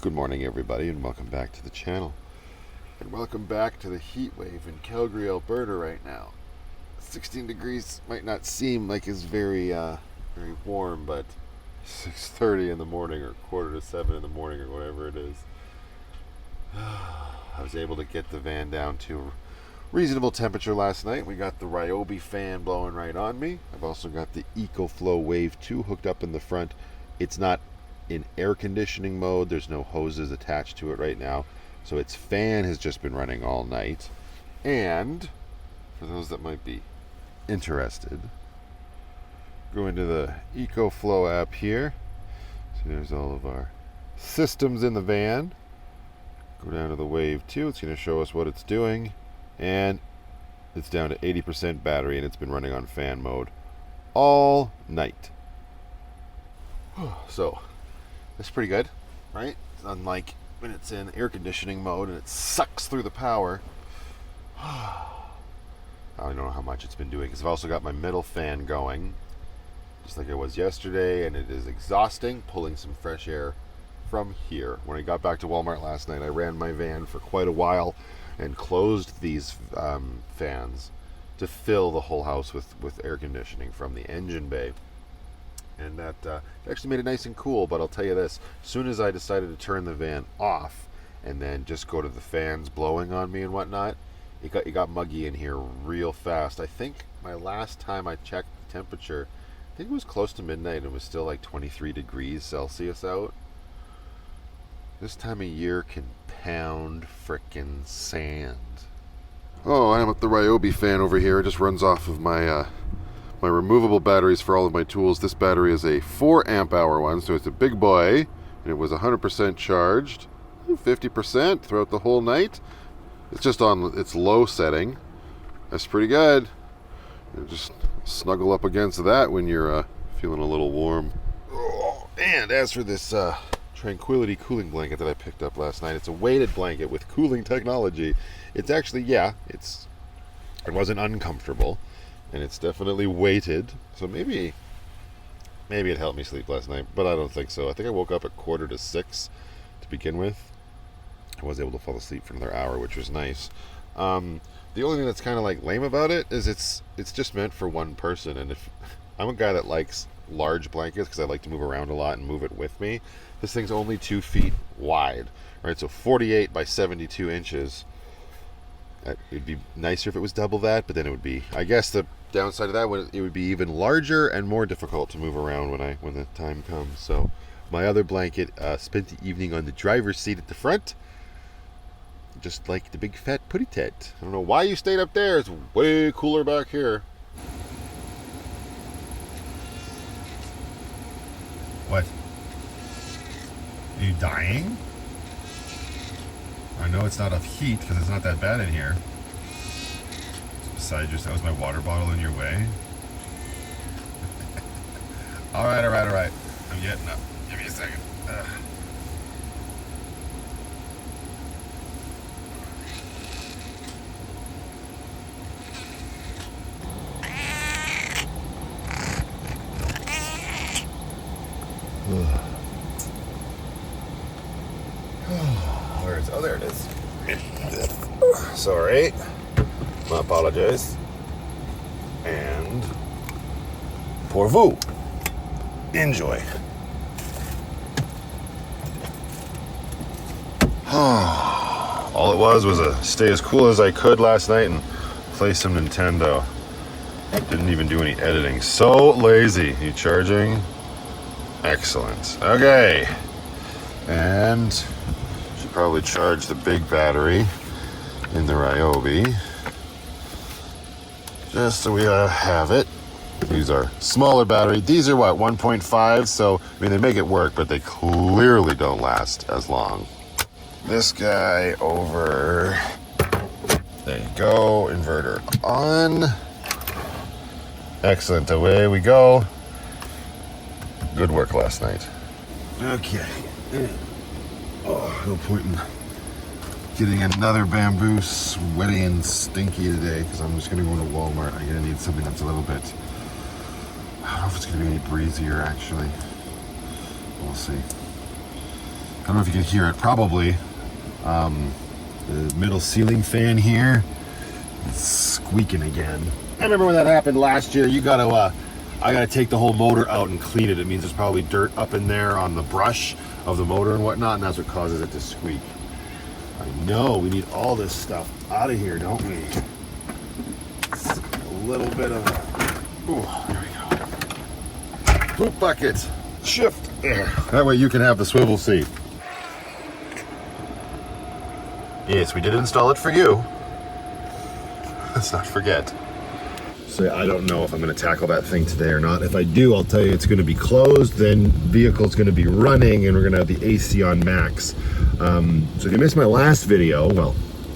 Good morning, everybody, and welcome back to the channel. And welcome back to the heat wave in Calgary, Alberta right now. 16 degrees might not seem like it's very warm, but 6:30 in the morning or 6:45 in the morning or whatever it is. I was able to get the van down to a reasonable temperature last night. We got the Ryobi fan blowing right on me. I've also got the EcoFlow Wave 2 hooked up in the front. It's not in air conditioning mode. There's no hoses attached to it right now, so its fan has just been running all night. And for those that might be interested, go into the EcoFlow app here. So there's all of our systems in the van. Go down to the Wave 2. It's going to show us what it's doing, and it's down to 80% battery, and it's been running on fan mode all night. So that's pretty good, right? Unlike when it's in air conditioning mode and it sucks through the power. I don't know how much it's been doing, because I've also got my middle fan going, just like it was yesterday, and it is exhausting, pulling some fresh air from here. When I got back to Walmart last night, I ran my van for quite a while and closed these fans to fill the whole house with air conditioning from the engine bay. And that actually made it nice and cool. But I'll tell you this, as soon as I decided to turn the van off and then just go to the fans blowing on me and whatnot, it got muggy in here real fast. I think my last time I checked the temperature, I think it was close to midnight, and it was still like 23 degrees Celsius out. This time of year can pound frickin' sand. Oh, I'm at the Ryobi fan over here. It just runs off of my my removable batteries for all of my tools. This battery is a 4 amp hour one, so it's a big boy, and it was 100% charged, 50% throughout the whole night. It's just on its low setting. That's pretty good. You just snuggle up against that when you're feeling a little warm. Oh, and as for this Tranquility cooling blanket that I picked up last night, it's a weighted blanket with cooling technology. It's actually, it wasn't uncomfortable, and it's definitely weighted, so maybe it helped me sleep last night, but I don't think so. I think I woke up at 5:45 to begin with. I was able to fall asleep for another hour, which was nice. The only thing that's kind of like lame about it is it's just meant for one person, and if I'm a guy that likes large blankets because I like to move around a lot and move it with me, this thing's only 2 feet wide, right? So 48 by 72 inches. It'd be nicer if it was double that, but then it would be, I guess the downside of that, it would be even larger and more difficult to move around when the time comes. So my other blanket spent the evening on the driver's seat at the front, just like the big fat putty tent. I don't know why you stayed up there. It's way cooler back here. What? Are you dying? I know it's not of heat because it's not that bad in here. Besides, that was my water bottle in your way. All right. I'm getting up. Give me a second. There it is. Sorry. I apologize. And pour vous. Enjoy. All it was a stay as cool as I could last night and play some Nintendo. Didn't even do any editing. So lazy. You charging? Excellent. Okay. And probably charge the big battery in the Ryobi just so we have it. These are smaller battery. These are 1.5, so I mean they make it work, but they clearly don't last as long. This guy over there, you go. Inverter on. Excellent. Away we go. Good work last night. Okay. Oh, no point in getting another bamboo sweaty and stinky today, because I'm just going to go into Walmart. I'm going to need something that's a little bit, I don't know if it's going to be any breezier actually. We'll see. don't know if you can hear it, probably. The middle ceiling fan here is squeaking again. I remember when that happened last year. I gotta take the whole motor out and clean it. It means there's probably dirt up in there on the brush of the motor and whatnot, and that's what causes it to squeak. I know, we need all this stuff out of here, don't we? It's a little bit of there we go. Poop bucket, shift there. That way you can have the swivel seat. Yes, we did install it for you. Let's not forget. So I don't know if I'm going to tackle that thing today or not. If I do, I'll tell you it's going to be closed, then vehicle's going to be running, and we're going to have the AC on max. So if you missed my last video, well,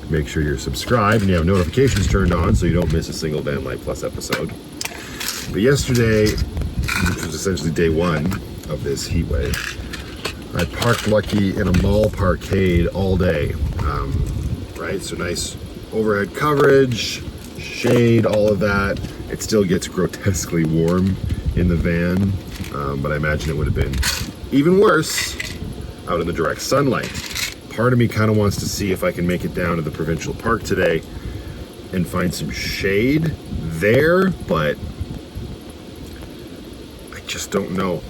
make sure you're subscribed and you have notifications turned on so you don't miss a single Vanlife Plus episode. But yesterday, which was essentially day one of this heat wave, I parked Lucky in a mall parkade all day. Right, so nice overhead coverage, shade, all of that. It still gets grotesquely warm in the van, but I imagine it would have been even worse out in the direct sunlight. Part of me kind of wants to see if I can make it down to the provincial park today and find some shade there, but I just don't know.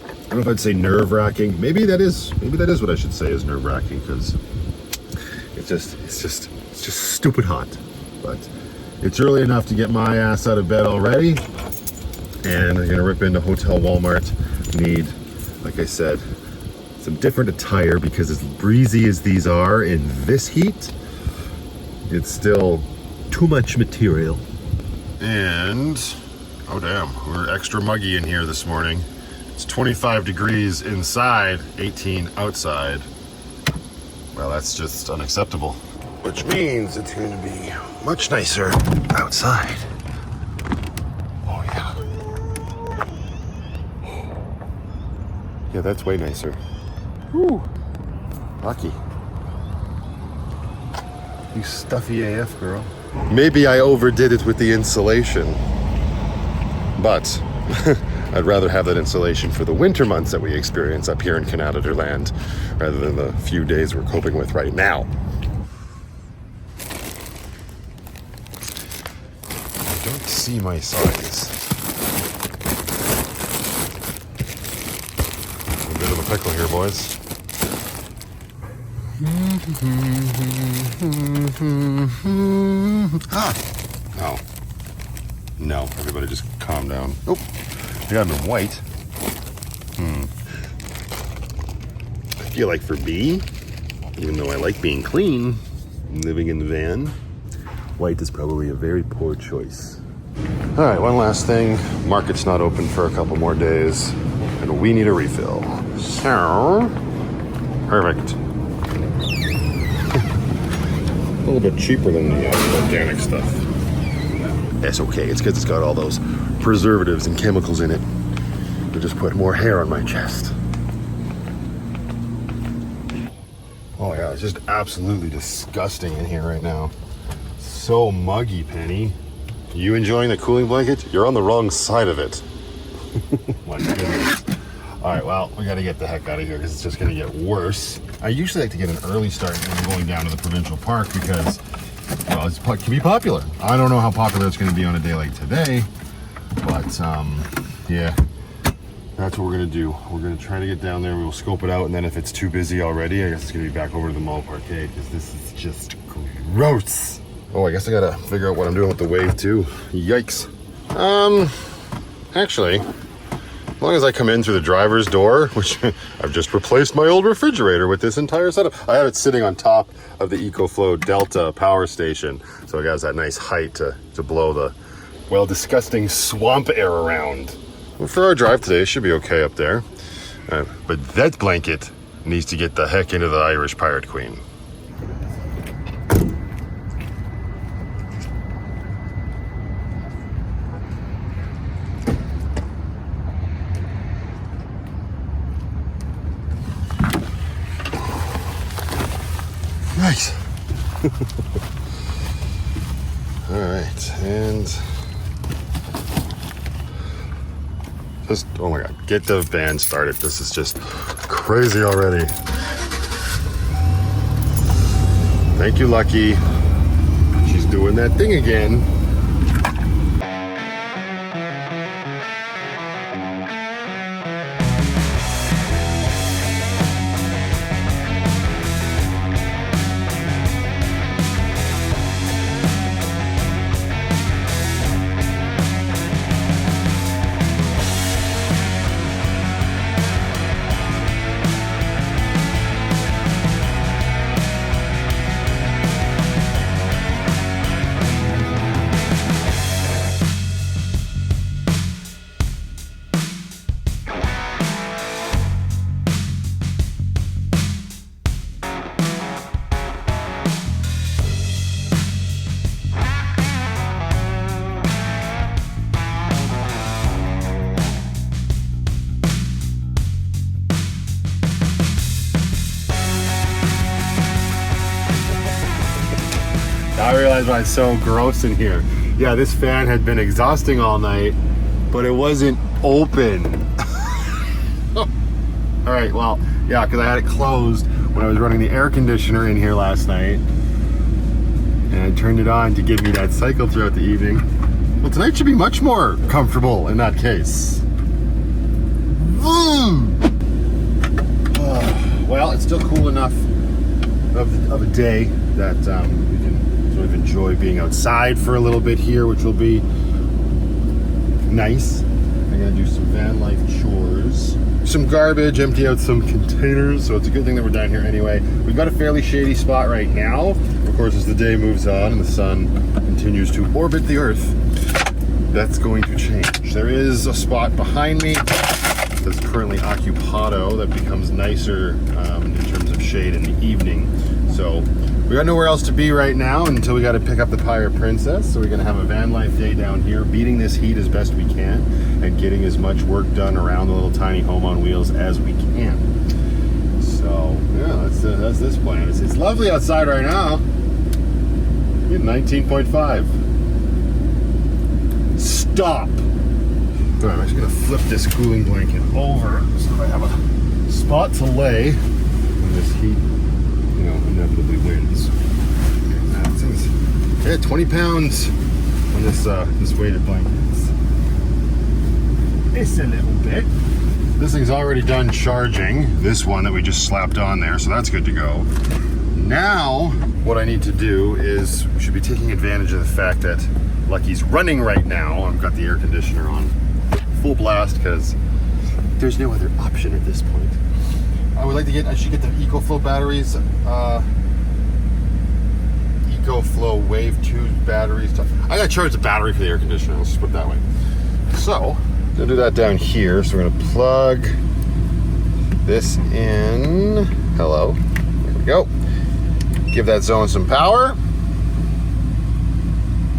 I don't know if I'd say nerve-wracking. Maybe that is what I should say is nerve-wracking, because it's just stupid hot. But it's early enough to get my ass out of bed already, and I'm gonna rip into Hotel Walmart. Need, like I said, some different attire, because as breezy as these are in this heat, it's still too much material. And oh damn, we're extra muggy in here this morning. It's 25 degrees inside, 18 outside. Well, that's just unacceptable. Which means it's going to be much nicer outside. Oh yeah. Yeah, that's way nicer. Whew. Lucky. You stuffy AF girl. Maybe I overdid it with the insulation, but I'd rather have that insulation for the winter months that we experience up here in Canada land, rather than the few days we're coping with right now. I don't see my size. A bit of a pickle here, boys. Ah! No, everybody just calm down. Oh, I got them in white. I feel like for me, even though I like being clean, living in the van, white is probably a very poor choice. All right, one last thing. Market's not open for a couple more days, and we need a refill. So, perfect. A little bit cheaper than the organic stuff. That's okay, it's because it's got all those preservatives and chemicals in it. It'll just put more hair on my chest. Oh yeah, it's just absolutely disgusting in here right now. So muggy, Penny. You enjoying the cooling blanket? You're on the wrong side of it. My goodness. All right, well, we got to get the heck out of here because it's just going to get worse. I usually like to get an early start when I'm going down to the provincial park because, well, it can be popular. I don't know how popular it's going to be on a day like today, but yeah, that's what we're going to do. We're going to try to get down there. We'll scope it out, and then if it's too busy already, I guess it's going to be back over to the mall parkade because this is just gross. Oh, I guess I got to figure out what I'm doing with the wave too. Yikes. Actually, as long as I come in through the driver's door, which I've just replaced my old refrigerator with this entire setup. I have it sitting on top of the EcoFlow Delta power station, so it has that nice height to blow the, well, disgusting swamp air around. Well, for our drive today, it should be okay up there. But that blanket needs to get the heck into the Irish Pirate Queen. Nice. All right, and Just, oh my God, get the van started. This is just crazy already. Thank you, Lucky. She's doing that thing again. I realized why it's so gross in here. Yeah, this fan had been exhausting all night, but it wasn't open. All right, well, yeah, because I had it closed when I was running the air conditioner in here last night, and I turned it on to give me that cycle throughout the evening. Well, tonight should be much more comfortable in that case. Well, it's still cool enough of a day that we can sort of enjoy being outside for a little bit here, which will be nice. I'm gonna do some van life chores, some garbage, empty out some containers, so it's a good thing that we're down here anyway. We've got a fairly shady spot right now. Of course, as the day moves on and the sun continues to orbit the earth, that's going to change. There is a spot behind me that's currently occupado that becomes nicer in terms of shade in the evening. So we got nowhere else to be right now until we got to pick up the Pirate Princess. So we're going to have a van life day down here, beating this heat as best we can and getting as much work done around the little tiny home on wheels as we can. So yeah, that's this plan. It's lovely outside right now. 19.5. Stop. All right, I'm actually going to flip this cooling blanket over so that I have a spot to lay when this heat, inevitably wins. Yeah, 20 pounds on this weighted blanket. It's a little bit. This thing's already done charging. This one that we just slapped on there, so that's good to go. Now, what I need to do is we should be taking advantage of the fact that Lucky's running right now. I've got the air conditioner on full blast because there's no other option at this point. I should get the EcoFlow batteries, EcoFlow Wave 2 batteries. I gotta charge the battery for the air conditioner, let's just put it that way. So, I'm gonna do that down here. So we're gonna plug this in. Hello, there we go. Give that zone some power.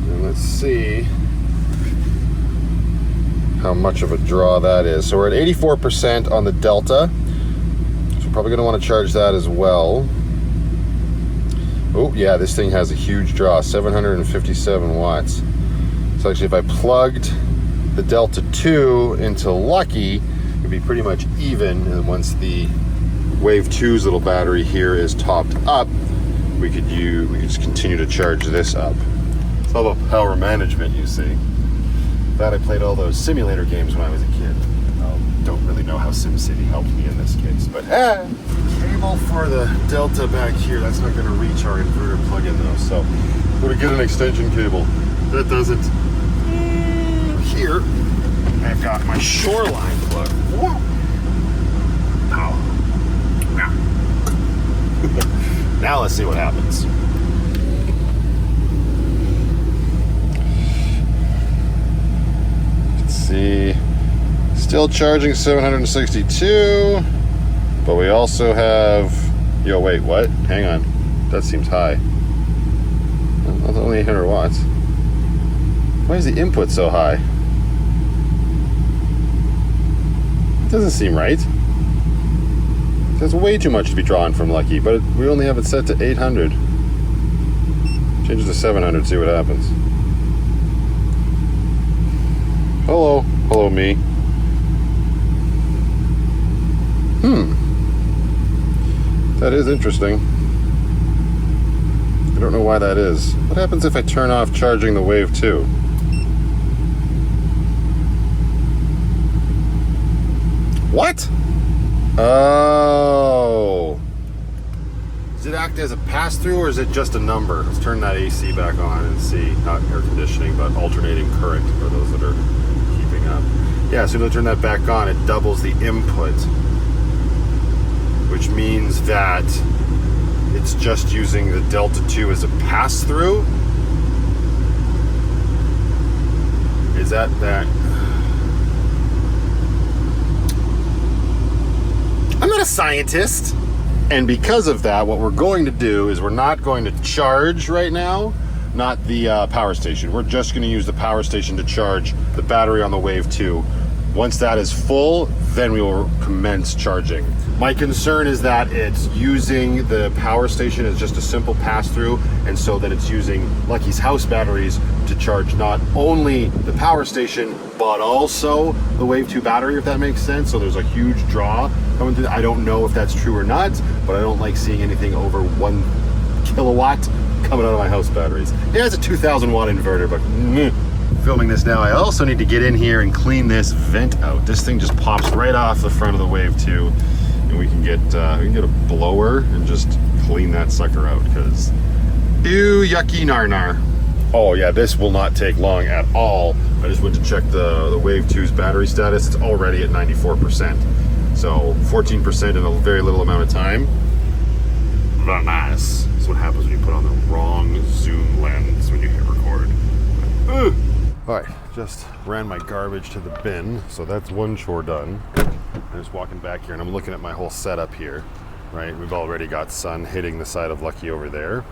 And let's see how much of a draw that is. So we're at 84% on the Delta. So we're probably going to want to charge that as well. Oh yeah, this thing has a huge draw, 757 watts. So actually if I plugged the Delta 2 into Lucky, it'd be pretty much even. And once the Wave 2's little battery here is topped up, we could just continue to charge this up. It's all about power management, you see. Glad I played all those simulator games when I was a kid. Don't really know how SimCity helped me in this case, but cable for the Delta back here, that's not going to reach our inverter plug-in though, so we're going to get an extension cable. That does it. Here, I've got my shoreline plug. Whoa. Ow. Now let's see what happens. See, still charging 762, but we also have, wait, what? Hang on, that seems high. That's only 800 watts. Why is the input so high? It doesn't seem right. That's way too much to be drawn from Lucky, but we only have it set to 800. Change it to 700, see what happens. Hello me. That is interesting. I don't know why that is. What happens if I turn off charging the Wave 2? What? Oh. Does it act as a pass-through, or is it just a number? Let's turn that AC back on and see. Not air conditioning, but alternating current for those that are keeping up. Yeah, as soon as I turn that back on, it doubles the input, which means that it's just using the Delta 2 as a pass-through. Is that? I'm not a scientist. And because of that, what we're going to do is we're not going to charge right now, not the power station. We're just going to use the power station to charge the battery on the Wave 2. Once that is full, then we will commence charging. My concern is that it's using the power station as just a simple pass-through, and so that it's using Lucky's house batteries to charge not only the power station, but also the Wave 2 battery, if that makes sense. So there's a huge draw coming through. I don't know if that's true or not, but I don't like seeing anything over 1 kilowatt coming out of my house batteries. Yeah, it's a 2,000 watt inverter, but filming this now, I also need to get in here and clean this vent out. This thing just pops right off the front of the Wave 2, and we can get a blower and just clean that sucker out, because ew, yucky nar. Oh yeah, this will not take long at all. I just went to check the Wave 2's battery status. It's already at 94%. So 14% in a very little amount of time. Not nice. That's what happens when you put on the wrong zoom lens when you hit record. All right, just ran my garbage to the bin, so that's one chore done. I'm just walking back here and I'm looking at my whole setup here, right? We've already got sun hitting the side of Lucky over there.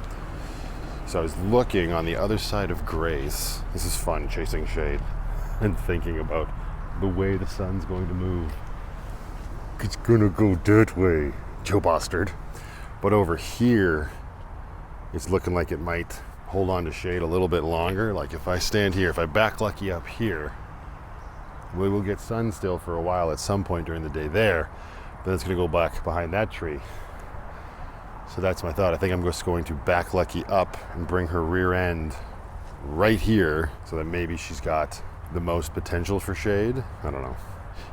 So I was looking on the other side of Craze. This is fun, chasing shade and thinking about the way the sun's going to move. It's gonna go that way, Joe Bastard. But over here, it's looking like it might hold on to shade a little bit longer. Like if I stand here, if I back Lucky up here, we will get sun still for a while at some point during the day there. Then it's gonna go back behind that tree. So that's my thought. I think I'm just going to back Lucky up and bring her rear end right here so that maybe she's got the most potential for shade. I don't know.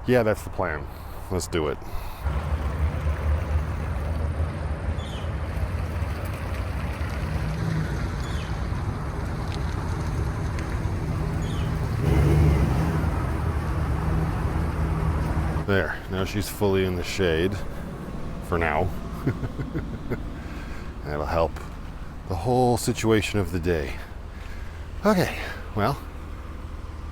Yeah, that's the plan. Let's do it. There, now she's fully in the shade for now. That'll help the whole situation of the day. Okay, well,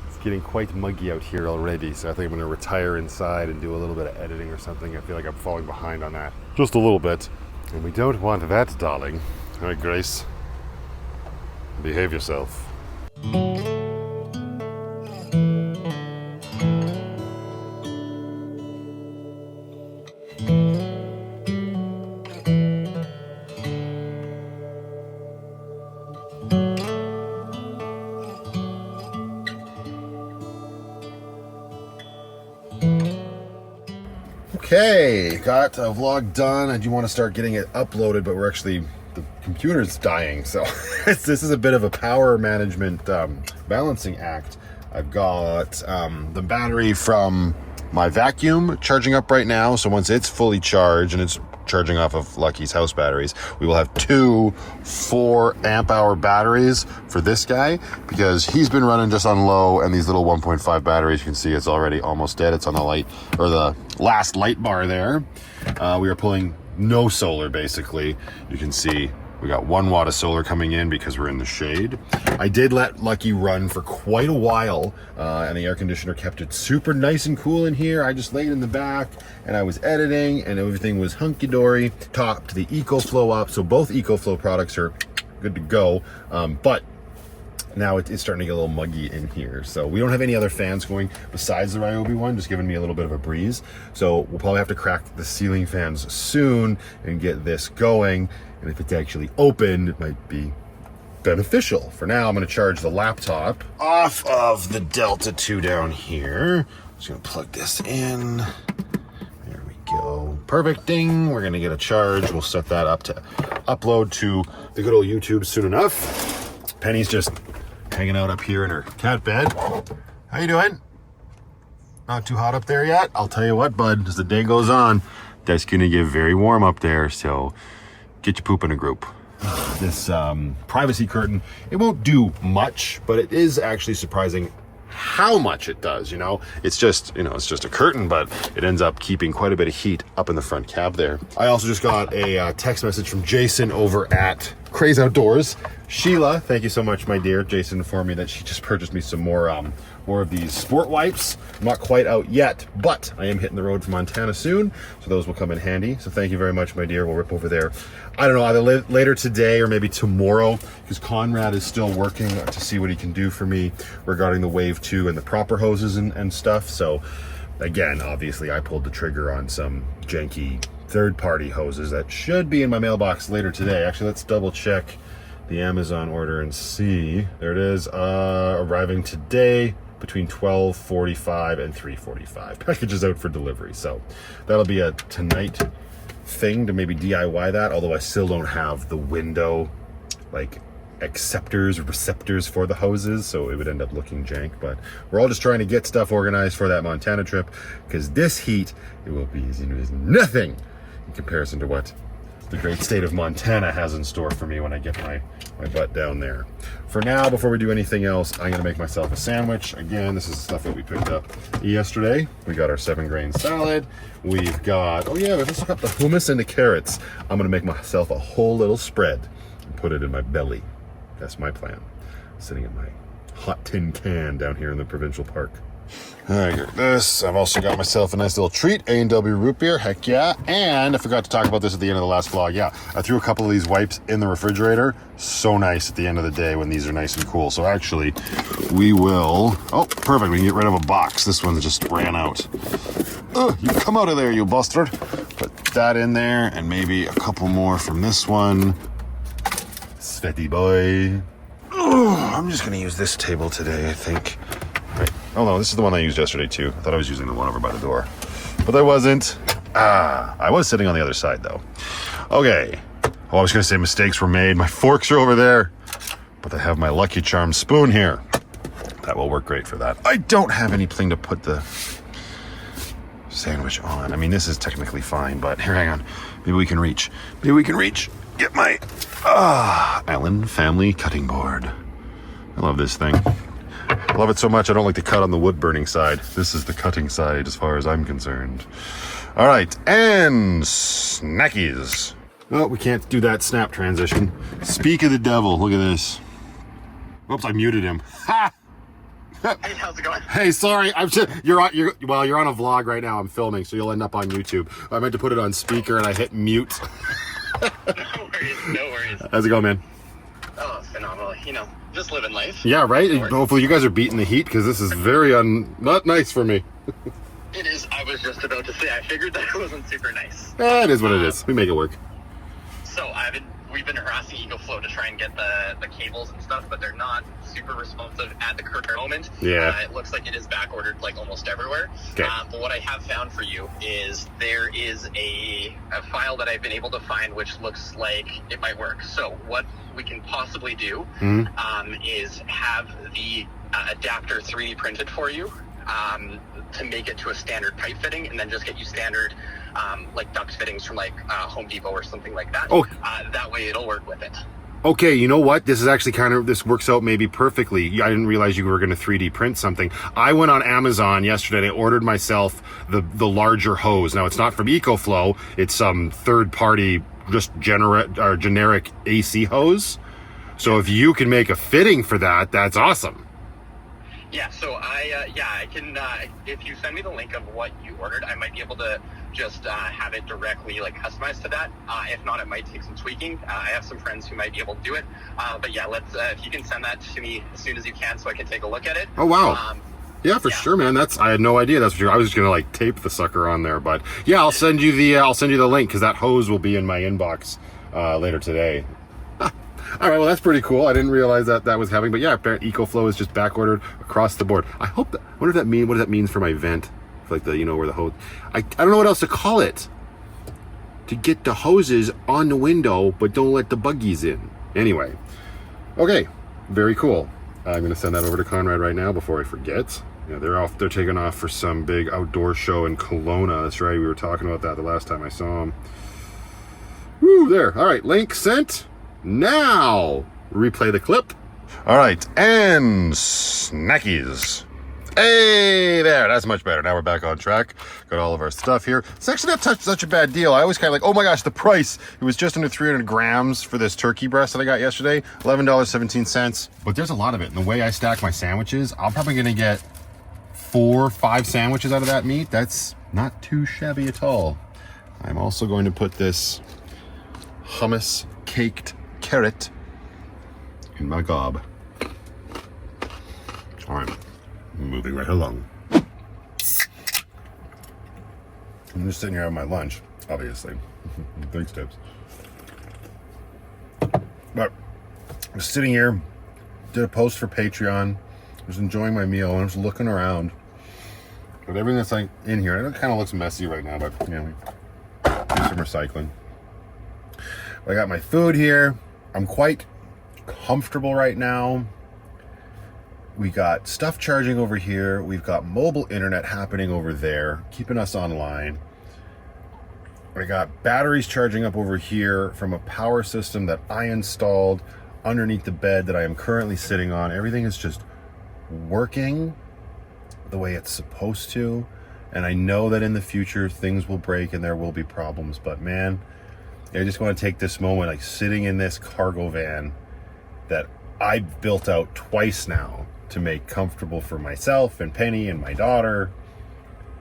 it's getting quite muggy out here already, so I think I'm going to retire inside and do a little bit of editing or something. I feel like I'm falling behind on that. Just a little bit. And we don't want that, darling. All right, Grace. Behave yourself. Okay, got a vlog done. I do want to start getting it uploaded, but the computer's dying, so this is a bit of a power management balancing act. I've got the battery from my vacuum charging up right now, so once it's fully charged, and it's charging off of Lucky's house batteries, we will have 2 4-amp-hour batteries for this guy, because he's been running just on low, and these little 1.5 batteries, you can see it's already almost dead. It's on the light, or the last light bar there. We are pulling no solar, basically. You can see we got 1 watt of solar coming in because we're in the shade. I did let Lucky run for quite a while, and the air conditioner kept it super nice and cool in here. I just laid in the back and I was editing and everything was hunky-dory. Topped the EcoFlow up, so both EcoFlow products are good to go, but now it's starting to get a little muggy in here. So we don't have any other fans going besides the Ryobi one, just giving me a little bit of a breeze. So we'll probably have to crack the ceiling fans soon and get this going. And if it's actually open, it might be beneficial. For now, I'm going to charge the laptop off of the Delta 2 down here. Just going to plug this in. There we go. perfect. Ding. We're going to get a charge. We'll set that up to upload to the good old YouTube soon enough. Penny's just hanging out up here in her cat bed. How you doing? Not too hot up there yet? I'll tell you what, bud, as the day goes on, that's going to get very warm up there, so get your poop in a group. This privacy curtain, it won't do much, but it is actually surprising how much it does. It's just a curtain, but it ends up keeping quite a bit of heat up in the front cab there. I also just got a text message from Jason over at Craze Outdoors. Sheila, thank you so much, my dear. Jason informed me that she just purchased me some more of these sport wipes. I'm not quite out yet, but I am hitting the road for Montana soon, so those will come in handy. So thank you very much, my dear. We'll rip over there. I don't know, either later today or maybe tomorrow, because Conrad is still working to see what he can do for me regarding the Wave 2 and the proper hoses and stuff. So again, obviously I pulled the trigger on some janky third-party hoses that should be in my mailbox later today. Actually, let's double check the Amazon order and see. There it is, arriving today between 12:45 and 3:45. Package is out for delivery, so that'll be a tonight thing to maybe DIY that, although I still don't have the window like acceptors or receptors for the hoses, so it would end up looking jank. But we're all just trying to get stuff organized for that Montana trip, because this heat, it will be as nothing in comparison to what the great state of Montana has in store for me when I get my butt down there. For now, before we do anything else, I'm gonna make myself a sandwich. Again, this is stuff that we picked up yesterday. We got our 7-grain salad. We've got, oh yeah, we've also got the hummus and the carrots. I'm gonna make myself a whole little spread and put it in my belly. That's my plan. Sitting in my hot tin can down here in the provincial park. All right, here, this. I've also got myself a nice little treat, A&W root beer, heck yeah. And I forgot to talk about this at the end of the last vlog. Yeah, I threw a couple of these wipes in the refrigerator. So nice at the end of the day when these are nice and cool. So actually, we will, oh, perfect, we can get rid of a box. This one just ran out. Oh, you come out of there, you bastard. Put that in there, and maybe a couple more from this one. Svetty boy. Oh, I'm just gonna use this table today, I think. Right. Oh no, this is the one I used yesterday too. I thought I was using the one over by the door, but I wasn't. I was sitting on the other side though. Okay. Oh, I was gonna say mistakes were made. My forks are over there, but I have my Lucky Charms spoon here. That will work great for that. I don't have anything to put the sandwich on. I mean, this is technically fine, but here, hang on. Maybe we can reach. Maybe we can reach. Get my Allen family cutting board. I love this thing. I love it so much I don't like to cut on the wood burning side. This is the cutting side as far as I'm concerned. All right, and snackies. Oh, we can't do that snap transition. Speak of the devil, look at this. Oops, I muted him. Ha! Hey, how's it going? Hey, sorry, you're on a vlog right now. I'm filming, so you'll end up on YouTube. I meant to put it on speaker and I hit mute. No worries. How's it going, man? Oh, phenomenal. Just living life. Yeah, right? Hopefully you guys are beating the heat, because this is very not nice for me. It is. I was just about to say, I figured that it wasn't super nice. It is what it is. We make it work. So we've been harassing EcoFlow to try and get the cables and stuff, but they're not super responsive at the current moment. Yeah. It looks like it is back ordered like almost everywhere. Okay. But what I have found for you is there is a file that I've been able to find which looks like it might work. So what we can possibly do is have the adapter 3D printed for you to make it to a standard pipe fitting, and then just get you standard like duct fittings from like Home Depot or something like that. Oh. That way it'll work with it. Okay, you know what? This is actually this works out maybe perfectly. I didn't realize you were going to 3D print something. I went on Amazon yesterday and I ordered myself the larger hose. Now, it's not from EcoFlow. It's some third-party, just generic AC hose. So if you can make a fitting for that, that's awesome. Yeah, so I can, if you send me the link of what you ordered, I might be able to just have it directly like customized to that. If not, it might take some tweaking. I have some friends who might be able to do it. But yeah, let's, if you can send that to me as soon as you can so I can take a look at it. Oh, wow. Yeah, for sure, man. I had no idea that's what I was just gonna like tape the sucker on there, but yeah, I'll send you the link, because that hose will be in my inbox later today. All right, well, that's pretty cool. I didn't realize that was happening, but yeah, EcoFlow is just back ordered across the board. I hope what does that mean for my vent? Like where the hose, I don't know what else to call it. to get the hoses on the window, but don't let the buggies in. Anyway, okay, very cool. I'm gonna send that over to Conrad right now before I forget. Yeah, they're taking off for some big outdoor show in Kelowna. That's right, we were talking about that the last time I saw him. Woo, there. All right, link sent. Now, replay the clip. All right, and snackies. Hey there, that's much better. Now we're back on track. Got all of our stuff here. It's actually not such a bad deal. I always kind of like, oh my gosh, the price. It was just under 300 grams for this turkey breast that I got yesterday. $11.17. But there's a lot of it. And the way I stack my sandwiches, I'm probably going to get 4 or 5 sandwiches out of that meat. That's not too shabby at all. I'm also going to put this hummus caked carrot in my gob. All right, moving right along. I'm just sitting here having my lunch, obviously. Thanks, Tips. But I'm sitting here, did a post for Patreon, was enjoying my meal, and I was looking around. But everything that's like in here, it kind of looks messy right now, but you know, do some recycling. I got my food here. I'm quite comfortable right now. We got stuff charging over here. We've got mobile internet happening over there, keeping us online. We got batteries charging up over here from a power system that I installed underneath the bed that I am currently sitting on. Everything is just working the way it's supposed to. And I know that in the future things will break and there will be problems, but man, I just want to take this moment, like sitting in this cargo van that I've built out twice now to make comfortable for myself and Penny and my daughter.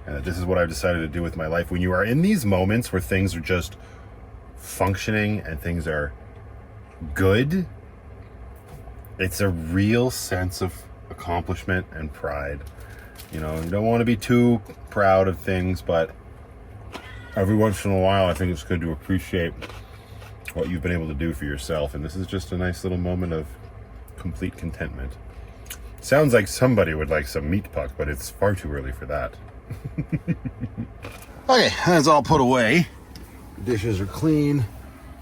And this is what I've decided to do with my life. When you are in these moments where things are just functioning and things are good, it's a real sense of accomplishment and pride. You know, you don't want to be too proud of things, but every once in a while, I think it's good to appreciate what you've been able to do for yourself. And this is just a nice little moment of complete contentment. Sounds like somebody would like some meat puck, but it's far too early for that. Okay, that's all put away. Dishes are clean.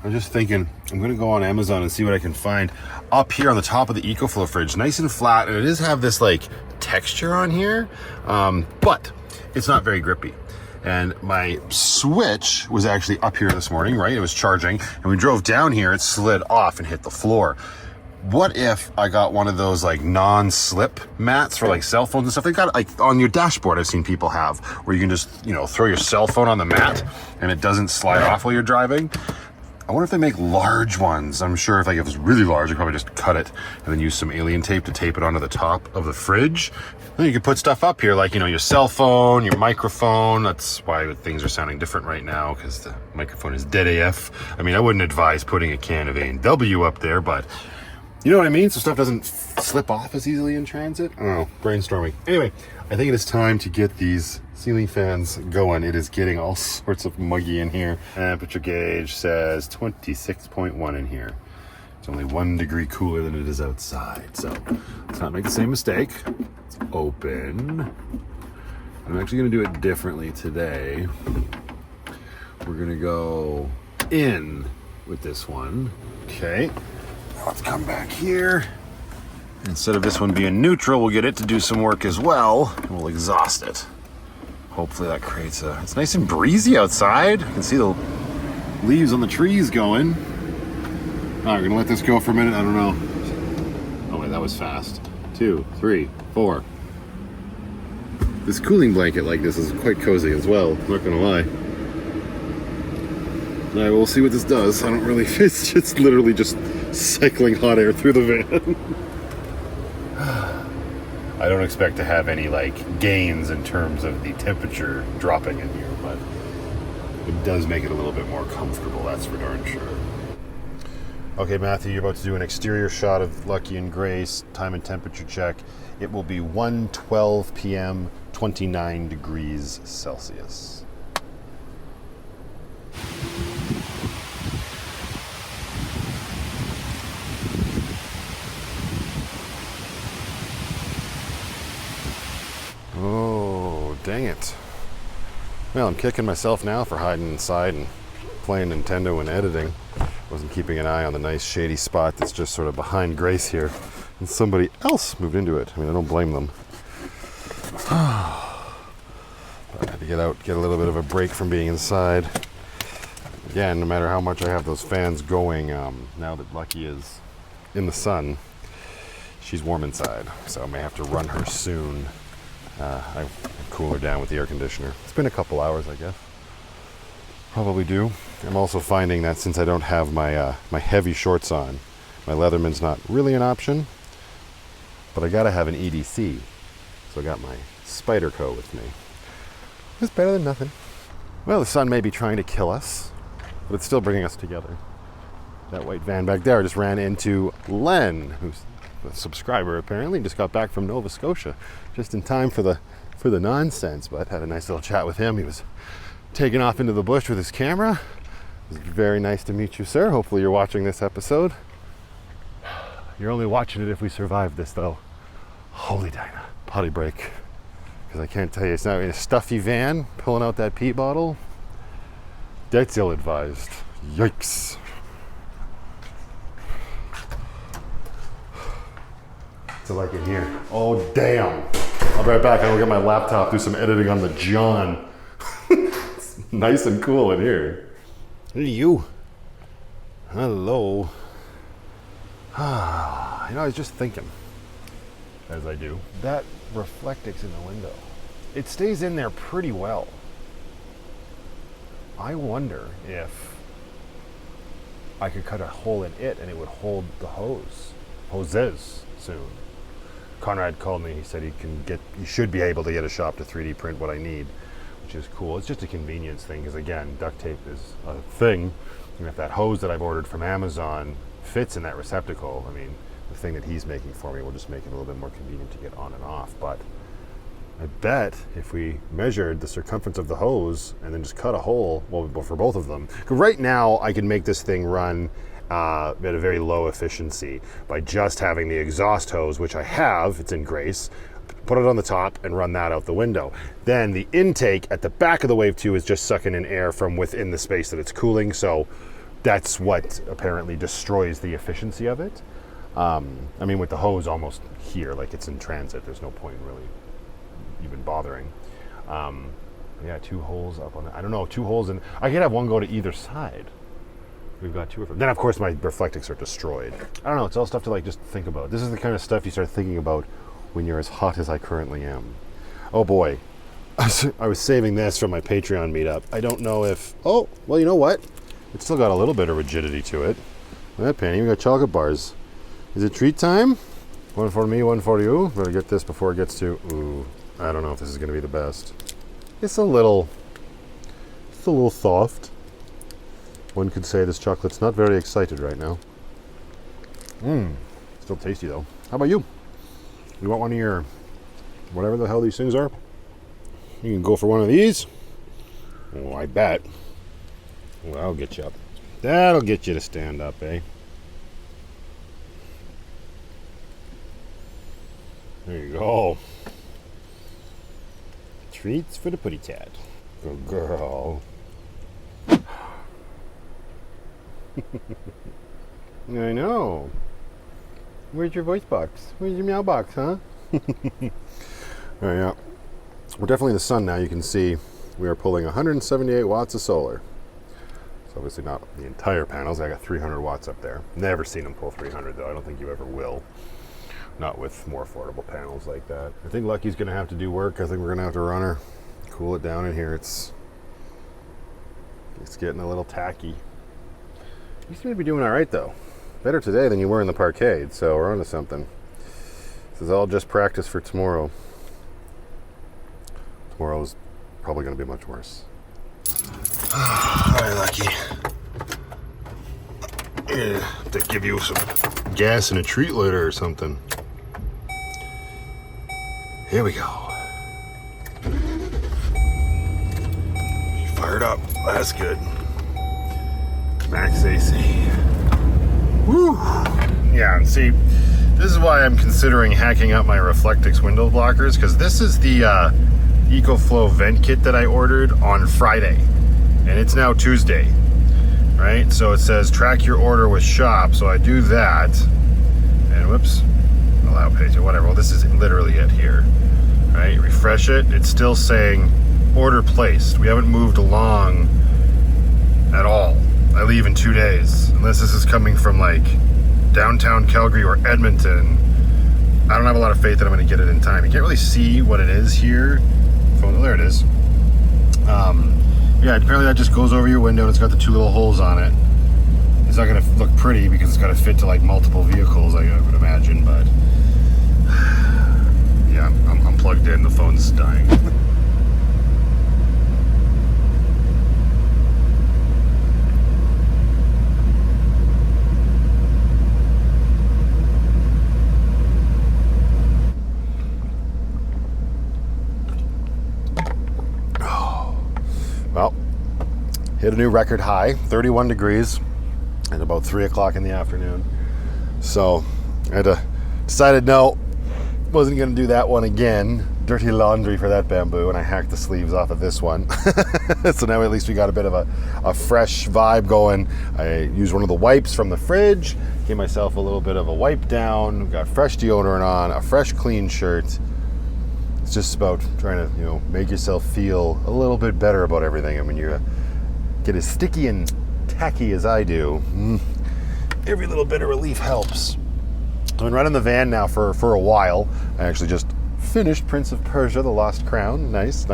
I'm just thinking, I'm gonna go on Amazon and see what I can find up here on the top of the EcoFlow fridge. Nice and flat, and it does have this like texture on here, but it's not very grippy. And my switch was actually up here this morning, right? It was charging, and we drove down here, it slid off and hit the floor. What if I got one of those like non-slip mats for like cell phones and stuff? They got like on your dashboard, I've seen people have, where you can just, you know, throw your cell phone on the mat and it doesn't slide off while you're driving. I wonder if they make large ones. I'm sure if like it was really large, I'd probably just cut it and then use some alien tape to tape it onto the top of the fridge. Then you could put stuff up here like, you know, your cell phone, your microphone. That's why things are sounding different right now, because the microphone is dead AF. I mean, I wouldn't advise putting a can of A&W up there, but you know what I mean? So stuff doesn't slip off as easily in transit. I don't know, brainstorming. Anyway, I think it is time to get these ceiling fans going. It is getting all sorts of muggy in here. Temperature gauge says 26.1 in here. It's only 1 degree cooler than it is outside. So let's not make the same mistake. Let's open. I'm actually gonna do it differently today. We're gonna go in with this one. Okay. Let's come back here. Instead of this one being neutral, we'll get it to do some work as well, and we'll exhaust it. Hopefully that creates it's nice and breezy outside. You can see the leaves on the trees going. All right, we're gonna let this go for a minute. I don't know. Oh wait, that was fast. 2, 3, 4. This cooling blanket like this is quite cozy as well, I'm not gonna lie. All right, we'll see what this does. I don't really, it's just literally just cycling hot air through the van. I don't expect to have any like gains in terms of the temperature dropping in here, but it does make it a little bit more comfortable, that's for darn sure. Okay, Matthew, you're about to do an exterior shot of Lucky and Grace, time and temperature check. It will be 1:12 p.m., 29 degrees Celsius. Oh, dang it. Well, I'm kicking myself now for hiding inside and playing Nintendo and editing. Wasn't keeping an eye on the nice shady spot that's just sort of behind Grace here. And somebody else moved into it. I mean, I don't blame them. I had to get out, get a little bit of a break from being inside. Again, no matter how much I have those fans going, now that Lucky is in the sun, she's warm inside. So I may have to run her soon. I cool her down with the air conditioner. It's been a couple hours, I guess. Probably do. I'm also finding that since I don't have my my heavy shorts on, my Leatherman's not really an option, but I gotta have an EDC. So I got my spider coat with me. It's better than nothing. Well, the sun may be trying to kill us, but it's still bringing us together. That white van back there, I just ran into Len, who's a subscriber apparently, just got back from Nova Scotia, just in time for the nonsense, but had a nice little chat with him. He was taking off into the bush with his camera. It was very nice to meet you, sir. Hopefully you're watching this episode. You're only watching it if we survive this, though. Holy Dinah. Potty break. Because I can't tell you, it's not in a stuffy van, pulling out that pee bottle. That's ill-advised. Yikes. What's it like in here? Oh, damn. I'll be right back. I'm gonna get my laptop, do some editing on the John. It's nice and cool in here. Hey, you. Hello. You know, I was just thinking, as I do, that Reflectix in the window, it stays in there pretty well. I wonder if I could cut a hole in it and it would hold the hoses soon. Conrad called me, he said he should be able to get a shop to 3D print what I need, which is cool. It's just a convenience thing, because again, duct tape is a thing. And if that hose that I've ordered from Amazon fits in that receptacle, I mean, the thing that he's making for me will just make it a little bit more convenient to get on and off. But I bet if we measured the circumference of the hose and then just cut a hole, well, for both of them. 'Cause right now I can make this thing run at a very low efficiency by just having the exhaust hose, which I have, it's in Grace, put it on the top and run that out the window. Then the intake at the back of the Wave 2 is just sucking in air from within the space that it's cooling, so that's what apparently destroys the efficiency of it. I mean, with the hose almost here, like it's in transit, there's no point in really even bothering. Yeah, 2 holes up on it. I don't know, 2 holes in, I could have one go to either side. We've got 2 of them. Then of course my Reflectix are destroyed. I don't know, it's all stuff to like just think about. This is the kind of stuff you start thinking about when you're as hot as I currently am. Oh boy, I was saving this for my Patreon meetup. I don't know if, oh, well, you know what? It's still got a little bit of rigidity to it. Look at that, Penny, we got chocolate bars. Is it treat time? One for me, one for you. Better get this before it gets to, ooh, I don't know if this is gonna be the best. It's a little soft. One could say this chocolate's not very excited right now. Still tasty though. How about you? You want one of your, whatever the hell these things are? You can go for one of these. Oh, I bet. Well, I'll get you up. That'll get you to stand up, eh? There you go. Treats for the putty tat. Good girl. I know. Where's your voice box? Where's your mailbox, huh? Oh, yeah. We're definitely in the sun now. You can see we are pulling 178 watts of solar. It's obviously not the entire panels. I got 300 watts up there. Never seen them pull 300 though. I don't think you ever will. Not with more affordable panels like that. I think Lucky's going to have to do work. I think we're going to have to run her, cool it down in here. It's getting a little tacky. You seem to be doing all right though. Better today than you were in the parkade, so we're onto something. This is all just practice for tomorrow. Tomorrow's probably going to be much worse. All right, Lucky. Yeah, to give you some gas and a treat later or something. Here we go. Fired up. That's good. Max AC. Woo! Yeah, and see, this is why I'm considering hacking up my Reflectix window blockers, because this is the EcoFlow vent kit that I ordered on Friday, and it's now Tuesday. right? So it says track your order with shop. So I do that, and whoops, allow page or whatever. Well, this is literally it here, right? Refresh it. It's still saying order placed. We haven't moved along at all. I leave in 2 days, unless this is coming from like downtown Calgary or Edmonton. I don't have a lot of faith that I'm going to get it in time. You can't really see what it is here. Oh, there it is. Yeah, apparently that just goes over your window and it's got the 2 little holes on it. It's not going to look pretty because it's got to fit to like multiple vehicles, I would imagine, but yeah, I'm plugged in. The phone's dying. Well, hit a new record high, 31 degrees, at about 3 o'clock in the afternoon. So I decided no, wasn't going to do that one again. Dirty laundry for that bamboo, and I hacked the sleeves off of this one. So now at least we got a bit of a fresh vibe going. I used one of the wipes from the fridge, gave myself a little bit of a wipe down, got fresh deodorant on, a fresh clean shirt. It's just about trying to, make yourself feel a little bit better about everything. I mean, you get as sticky and tacky as I do, every little bit of relief helps. I've been running the van now for a while. I actually just finished Prince of Persia, The Lost Crown. Nice.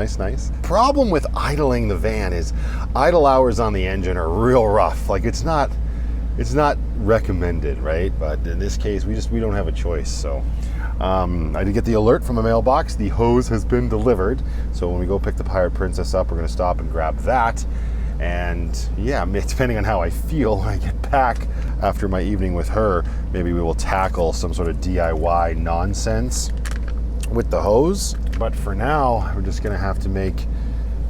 Problem with idling the van is idle hours on the engine are real rough. Like it's not recommended, right? But in this case, we don't have a choice. So I did get the alert from a mailbox. The hose has been delivered. So when we go pick the Pirate Princess up, we're going to stop and grab that. And yeah, depending on how I feel when I get back after my evening with her, maybe we will tackle some sort of DIY nonsense with the hose. But for now, we're just going to have to make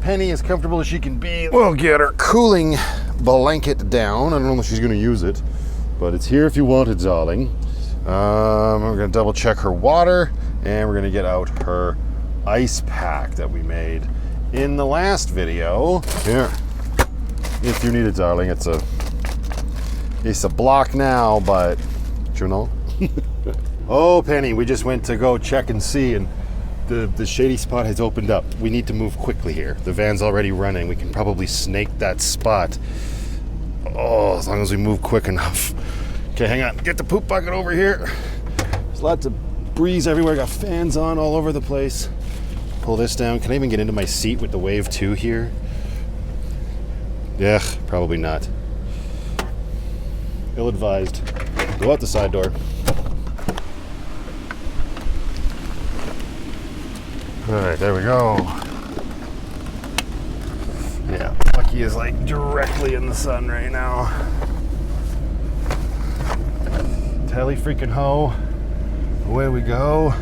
Penny as comfortable as she can be. We'll get her cooling blanket down. I don't know if she's going to use it, but it's here if you want it, darling. We're going to double check her water, and we're going to get out her ice pack that we made in the last video. Here, if you need it, darling. It's a block now, but Oh, Penny, we just went to go check and see, and the shady spot has opened up. We need to move quickly here. The van's already running. We can probably snake that spot. Oh, as long as we move quick enough. Okay, hang on. Get the poop bucket over here. There's lots of breeze everywhere. Got fans on all over the place. Pull this down. Can I even get into my seat with the Wave 2 here? Yeah, probably not. Ill-advised. Go out the side door. All right, there we go. Yeah, Lucky is like directly in the sun right now. Telly freaking ho. Away we go.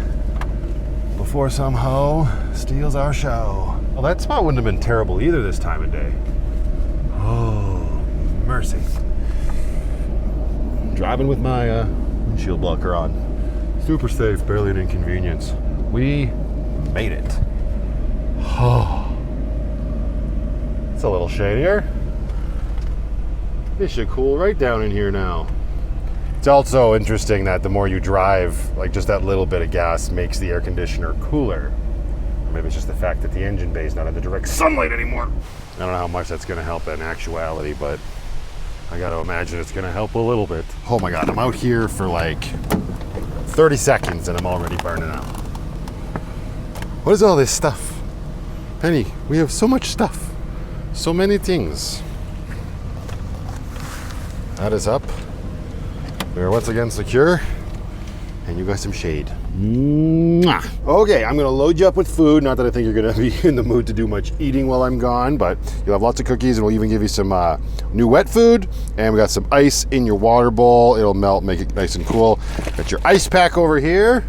Before some hoe steals our show. Well, that spot wouldn't have been terrible either this time of day. Oh, mercy. Driving with my windshield blocker on. Super safe, barely an inconvenience. We made it. Oh, it's a little shadier. It should cool right down in here now. It's also interesting that the more you drive, like just that little bit of gas makes the air conditioner cooler. Or maybe it's just the fact that the engine bay is not in the direct sunlight anymore. I don't know how much that's going to help in actuality, but I got to imagine it's going to help a little bit. Oh my God, I'm out here for like 30 seconds and I'm already burning out. What is all this stuff? Penny, we have so much stuff. So many things. That is up. We are once again secure. And you got some shade. Mwah. Okay, I'm gonna load you up with food. Not that I think you're gonna be in the mood to do much eating while I'm gone, but you'll have lots of cookies, and we'll even give you some new wet food. And we got some ice in your water bowl. It'll melt, make it nice and cool. Got your ice pack over here.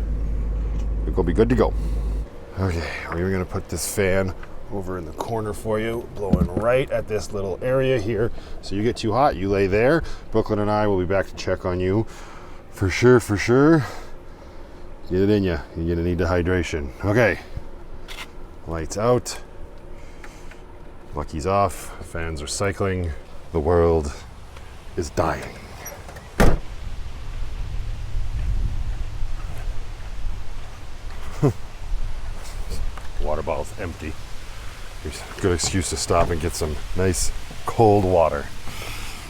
We'll be good to go. Okay, we're even gonna put this fan over in the corner for you, blowing right at this little area here. So you get too hot, you lay there. Brooklyn and I will be back to check on you. For sure. Get it in you. You're gonna need the hydration. Okay, lights out. Lucky's off, fans are cycling. The world is dying. Water bottle's empty. Here's a good excuse to stop and get some nice cold water.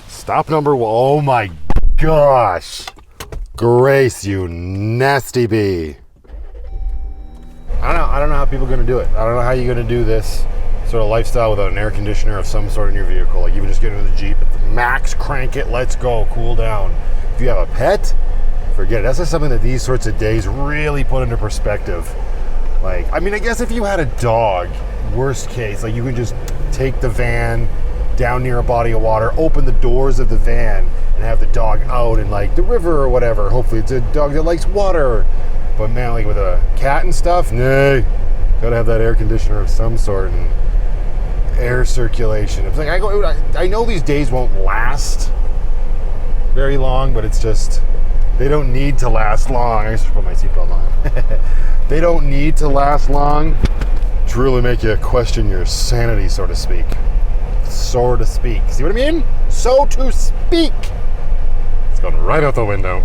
Stop number one. Oh my gosh. Grace, you nasty bee. I don't know how people are going to do it. I don't know how you're going to do this sort of lifestyle without an air conditioner of some sort in your vehicle. Like, you would just get into the Jeep, at the max, crank it, let's go, cool down. If you have a pet, forget it. That's just something that these sorts of days really put into perspective. Like, I mean, I guess if you had a dog, worst case, like, you can just take the van down near a body of water, open the doors of the van, and have the dog out in, like, the river or whatever. Hopefully it's a dog that likes water. But man, like with a cat and stuff, nay, gotta have that air conditioner of some sort and air circulation. It's like, I know these days won't last very long, but it's just, they don't need to last long. I should put my seatbelt on. They don't need to last long to really make you question your sanity, so to speak. So to speak. See what I mean? So to speak. It's going right out the window.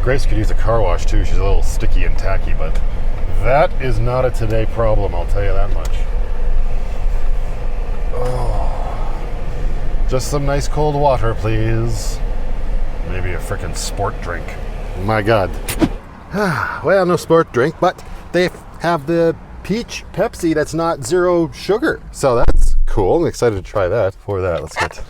Grace could use a car wash too. She's a little sticky and tacky, but that is not a today problem, I'll tell you that much. Oh, just some nice cold water, please. Maybe a frickin' sport drink. My God. Well, no sport drink, but they have the peach Pepsi that's not zero sugar. So that's cool. I'm excited to try that. For that, let's get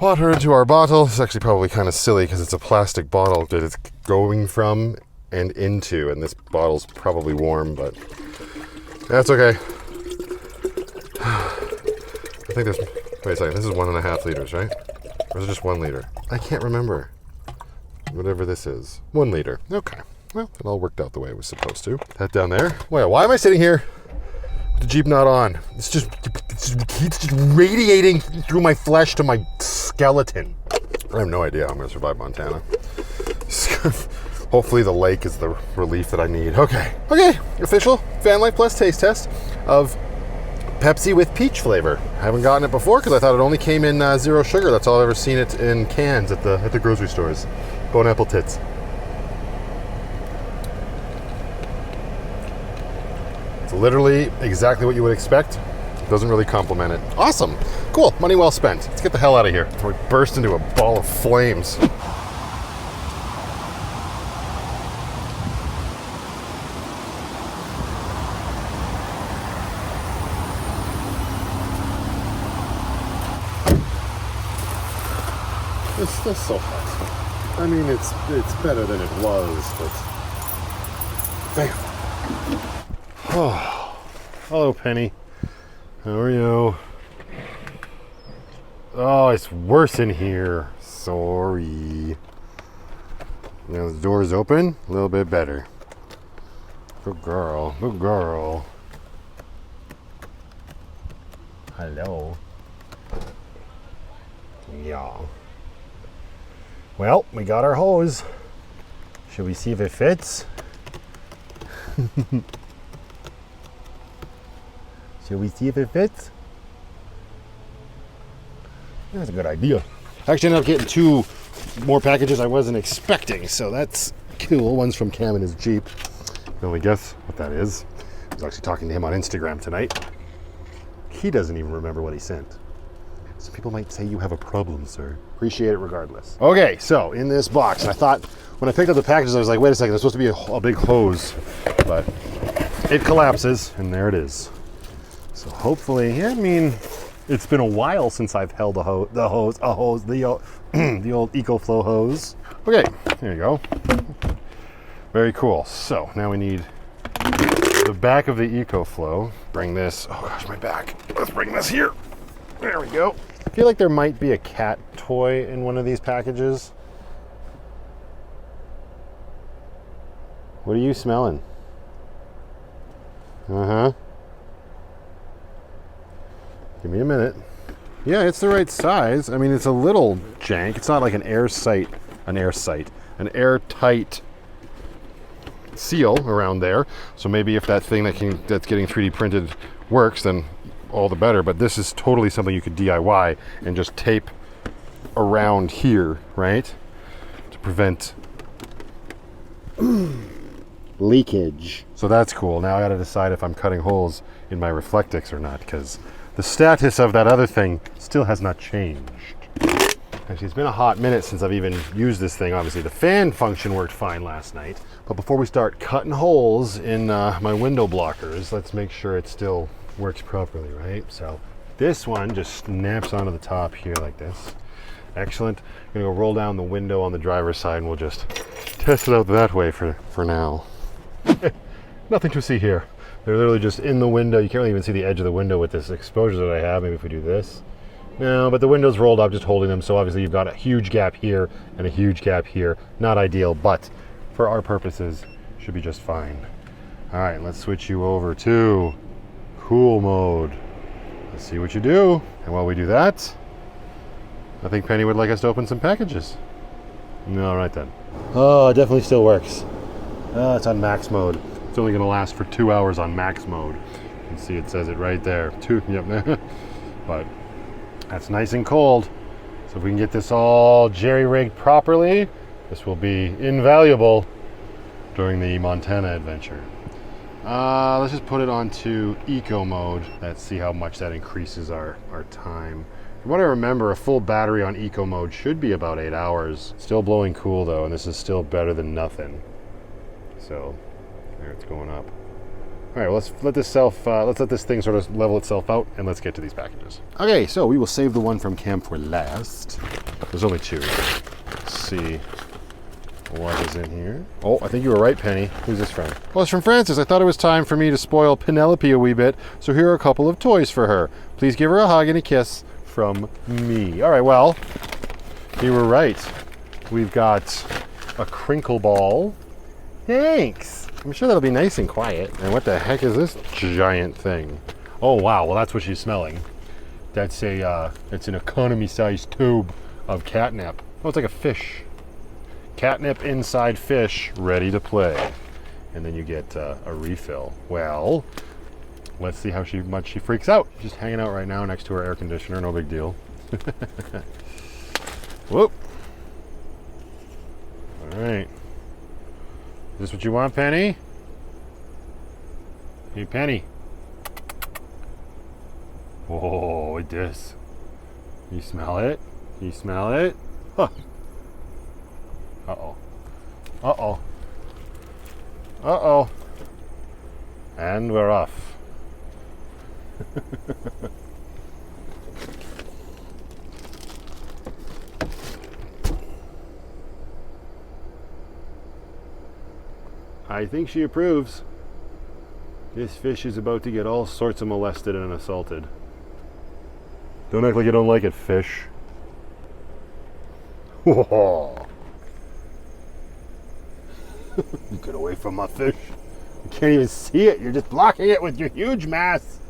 water into our bottle. It's actually probably kind of silly because it's a plastic bottle that it's going from and into, and this bottle's probably warm, but that's okay. I think there's, wait a second, this is 1.5 liters, right? Or is it just 1 liter? I can't remember. Whatever this is. 1 liter. Okay. Well, it all worked out the way it was supposed to. That down there. Wait, why am I sitting here with the Jeep not on? It's just radiating through my flesh to my skeleton. I have no idea how I'm going to survive Montana. Hopefully the lake is the relief that I need. Okay, official Vanlife Plus taste test of Pepsi with peach flavor. I haven't gotten it before because I thought it only came in zero sugar. That's all I've ever seen it in cans at the grocery stores. Bone apple tits. It's literally exactly what you would expect. Doesn't really compliment it. Awesome. Cool. Money well spent. Let's get the hell out of here before we burst into a ball of flames. It's still so hot. I mean, it's better than it was, but... Bam. Oh. Hello, Penny. How are you? Oh, it's worse in here. Sorry. Now the door's open. A little bit better. Good girl. Good girl. Hello. Yeah. Well, we got our hose. Should we see if it fits? Shall we see if it fits? That's a good idea. I actually ended up getting 2 more packages I wasn't expecting, so that's cool. One's from Cam and his Jeep. You can only guess what that is. I was actually talking to him on Instagram tonight. He doesn't even remember what he sent. Some people might say you have a problem, sir. Appreciate it regardless. Okay, so in this box, I thought when I picked up the packages, I was like, wait a second, there's supposed to be a big hose, but it collapses, and there it is. So hopefully, yeah, I mean, it's been a while since I've held the old EcoFlow hose. Okay, there you go. Very cool. So now we need the back of the EcoFlow. Bring this, oh gosh, my back. Let's bring this here. There we go. I feel like there might be a cat toy in one of these packages. What are you smelling? Uh-huh. Give me a minute. Yeah, it's the right size. I mean, it's a little jank. It's not like an airtight seal around there. So maybe if that thing that's getting 3D printed works, then all the better. But this is totally something you could DIY and just tape around here, right? To prevent leakage. So that's cool. Now I gotta decide if I'm cutting holes in my Reflectix or not, because the status of that other thing still has not changed. Actually, it's been a hot minute since I've even used this thing. Obviously, the fan function worked fine last night. But before we start cutting holes in my window blockers, let's make sure it still works properly, right? So this one just snaps onto the top here like this. Excellent. I'm gonna go roll down the window on the driver's side and we'll just test it out that way for now. Nothing to see here. They're literally just in the window. You can't really even see the edge of the window with this exposure that I have. Maybe if we do this. No, but the window's rolled up, just holding them. So obviously you've got a huge gap here and a huge gap here. Not ideal, but for our purposes, should be just fine. All right, let's switch you over to cool mode. Let's see what you do. And while we do that, I think Penny would like us to open some packages. All right then. Oh, it definitely still works. It's on max mode. It's only going to last for 2 hours on max mode. You can see it says it right there. Yep. But that's nice and cold. So if we can get this all jerry-rigged properly, this will be invaluable during the Montana adventure. Let's just put it onto eco mode. Let's see how much that increases our time. From what I remember, a full battery on eco mode should be about 8 hours. Still blowing cool though, and this is still better than nothing. So there, it's going up. All right, well, let's let this thing sort of level itself out, and let's get to these packages. Okay, so we will save the one from camp for last. There's only 2. Let's see what is in here. Oh, I think you were right, Penny. Who's this from? Well, it's from Frances. I thought it was time for me to spoil Penelope a wee bit, so here are a couple of toys for her. Please give her a hug and a kiss from me. All right, well, you were right. We've got a crinkle ball. Thanks. I'm sure that'll be nice and quiet. And what the heck is this giant thing? Oh wow, well that's what she's smelling. That's it's an economy-sized tube of catnip. Oh, it's like a fish. Catnip inside fish, ready to play. And then you get a refill. Well, let's see how much she freaks out. Just hanging out right now next to her air conditioner, no big deal. Whoop. All right. Is this what you want, Penny? Hey, Penny. Oh, it does. You smell it? You smell it? Huh. Uh-oh. Uh-oh. Uh-oh. And we're off. I think she approves. This fish is about to get all sorts of molested and assaulted. Don't act like you don't like it, fish. Whoa. Get away from my fish. You can't even see it. You're just blocking it with your huge mass.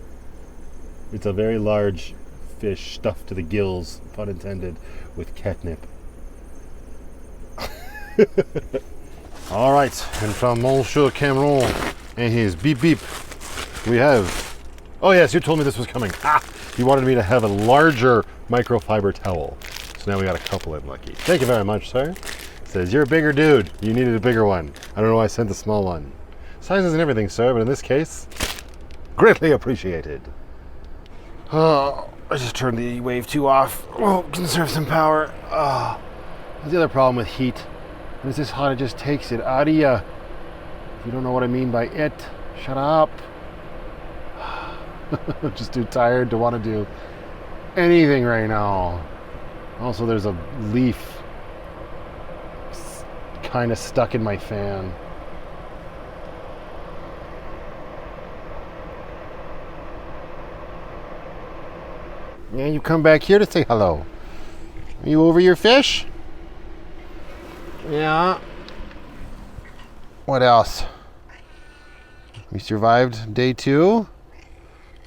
It's a very large fish stuffed to the gills, pun intended, with catnip. All right, and from Monsieur Cameron and his beep beep, we have, oh yes, you told me this was coming. You wanted me to have a larger microfiber towel. So now we got a couple in, Lucky. Thank you very much, sir. It says, you're a bigger dude. You needed a bigger one. I don't know why I sent the small one. Size isn't everything, sir, but in this case, greatly appreciated. Oh, I just turned the wave 2 off. Oh, conserve some power. Oh, that's the other problem with heat. When it's this hot, it just takes it out of you. If you don't know what I mean by it, shut up. I'm just too tired to want to do anything right now. Also, there's a leaf kind of stuck in my fan. Yeah, you come back here to say hello. Are you over your fish? Yeah. What else? We survived day 2.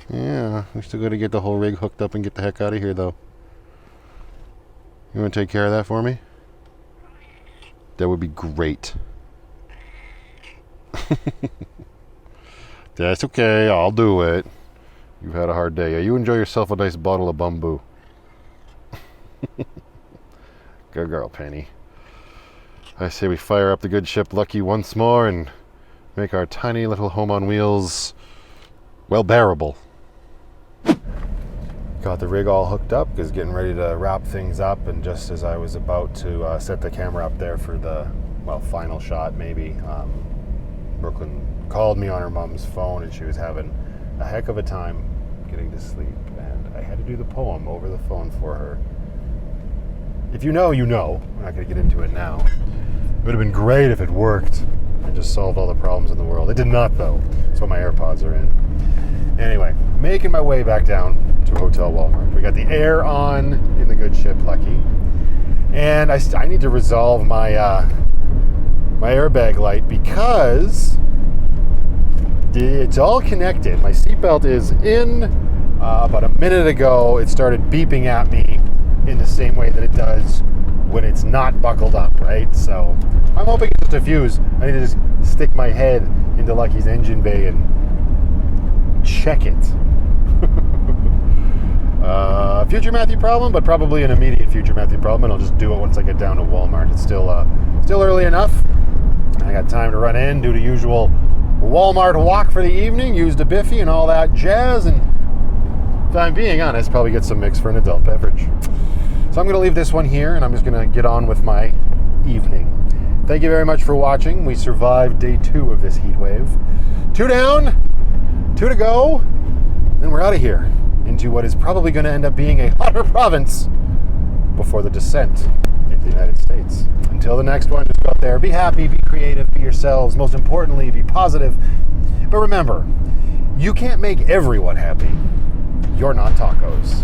Yeah, we still got to get the whole rig hooked up and get the heck out of here, though. You want to take care of that for me? That would be great. That's okay, I'll do it. You've had a hard day. Yeah, you enjoy yourself a nice bottle of bamboo. Good girl, Penny. I say we fire up the good ship Lucky once more and make our tiny little home on wheels, well, bearable. Got the rig all hooked up, because getting ready to wrap things up, and just as I was about to set the camera up there for the, well, final shot maybe, Brooklyn called me on her mom's phone, and she was having a heck of a time getting to sleep, and I had to do the poem over the phone for her. If you know, you know. We're not going to get into it now. It would have been great if it worked and just solved all the problems in the world. It did not, though. That's why my AirPods are in. Anyway, making my way back down to Hotel Walmart. We got the air on in the good ship Lucky, and I need to resolve my my airbag light, because it's all connected. My seatbelt is in. About a minute ago, it started beeping at me in the same way that it does when it's not buckled up, right? So I'm hoping it's just a fuse. I need to just stick my head into Lucky's engine bay and check it. Future Matthew problem, but probably an immediate future Matthew problem, and I'll just do it once I get down to Walmart. It's still early enough. I got time to run in, do the usual Walmart walk for the evening, use the Biffy and all that jazz, and if I'm being honest, probably get some mix for an adult beverage. So I'm going to leave this one here, and I'm just going to get on with my evening. Thank you very much for watching. We survived day 2 of this heat wave. 2 down, 2 to go, then we're out of here into what is probably going to end up being a hotter province before the descent into the United States. Until the next one, just go out there, be happy, be creative, be yourselves. Most importantly, be positive. But remember, you can't make everyone happy. You're not tacos.